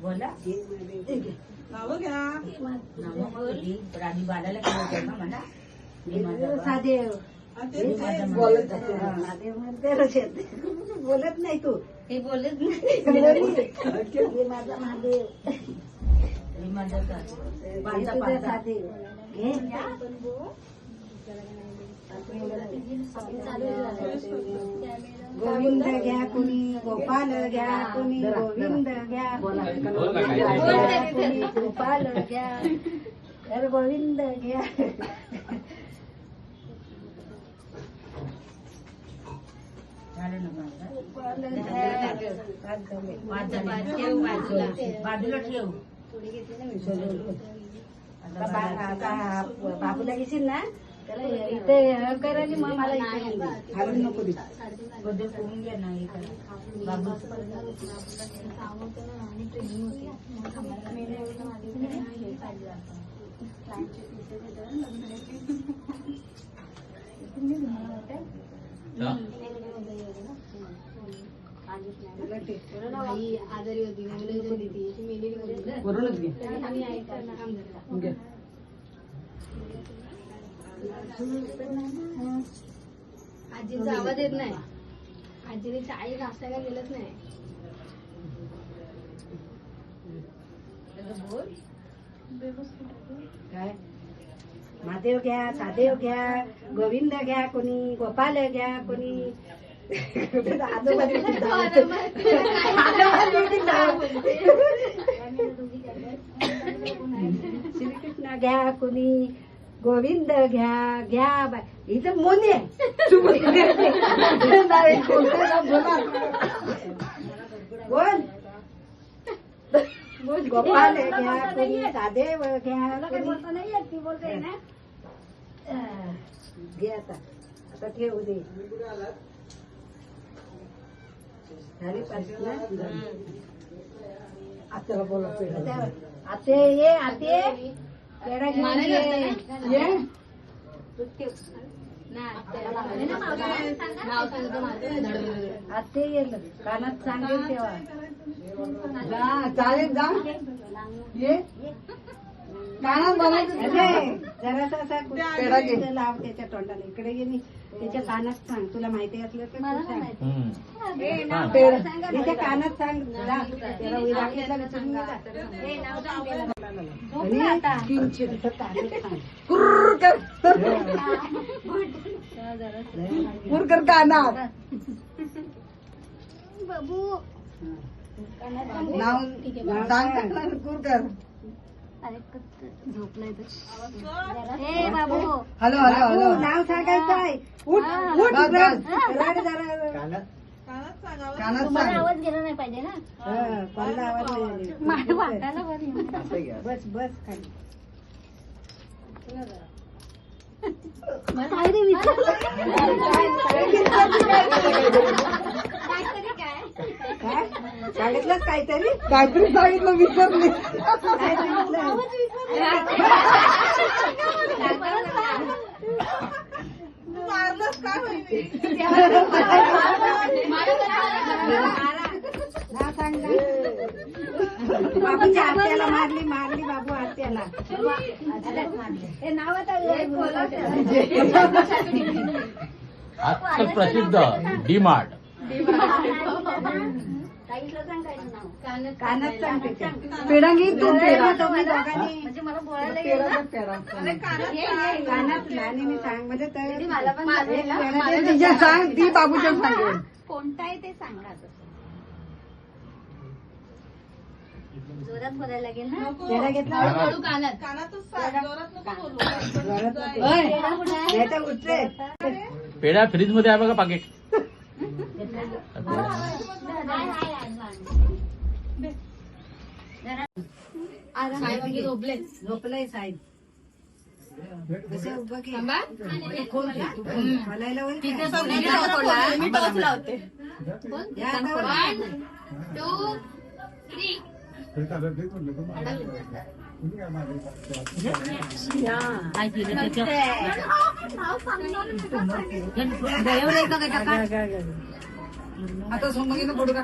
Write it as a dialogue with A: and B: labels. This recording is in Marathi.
A: बोला
B: नाव घ्या.
A: राणी बालाला काय ना म्हणा
C: सादेव
B: बोलत
C: बोलत नाही तू
A: हे बोलत नाही
C: हे माझा महादेव सादेव घे गोविंद घ्या कुणी गोपाल घ्या कुणी गोविंद घ्या कुणी गोपाल घ्या तर गोविंद घ्या.
A: बाजूला ठेव
C: बाबूला घेशील ना इथे करायला मग मला घालून नको दे
A: बदल करून घ्या ना बाबू
C: आजारी होती आजीचा आवाज येत नाही. आजीने चाळी नाश्त्याला गेलंच नाही. काय महादेव घ्या सादेव घ्या गोविंद घ्या कोणी गोपाल घ्या कोणी श्रीकृष्ण घ्या कुणी गोविंद घ्या घ्या इथं मोनी आहे बोल गोपाल घ्या कुणी सादेव घ्या बोलतो नाही ती बोलते ना घे आता ठेवू दे झाली पाहिजे ना आत्याला बोला आते ये आते पेढा घेऊन ये आते ये कानात सांगेल तेव्हा
B: चालेल जा ये कानात बोलायचं
C: जरासा असा
B: पेढा घे.
C: लाव त्याच्या तोंडाला इकडे ये नी त्याच्या कानात सांग तुला माहिती असलं तर तू सांग. त्याच्या कानात सांग जा. त्याला विराकीला विचारून घे जा. आणि किंचित कानात सांग.
B: कुर्र कर कानात
C: बाबू
B: नाव सांग कुर कर.
C: झोपलाय हे बाबू
B: हॅलो हॅलो हॅलो
C: नाव सांगायचं आहे. उठ उठ रड जरा
B: कानात सांग.
C: आवाज गेला नाही पाहिजे ना कोणाला आवाज नाही बस बस खाली काय सांगितलं काहीतरी
B: काहीतरी सांगितलं विसरली.
C: काय सांगितलं
B: मारलंच काय माहिती.
C: नाव सांग ना. बाबूच्या आत्याला मारली मारली बाबू आत्याला हे नाव आता
D: प्रसिद्ध डी-मार्ट
C: कानात सांगते
B: पेढा घे तू पेढा.
C: तुम्ही दोघांनी म्हणजे मला बोलायला गेलं ना. कानात लहानीने सांग म्हणजे
B: तिच्या सांग ती बाबूच्या सांगेल.
C: कोणता आहे ते सांगा जोरात बोलायला लागेल ना. पेढा घेतला कानात उठले
D: पेढा फ्रीज मध्ये आहे बघा पाकिट.
C: झोपलंय साहेब कसे उभं की खोल घे तू हलायला होईल
B: आता सोमगीनं पडू का.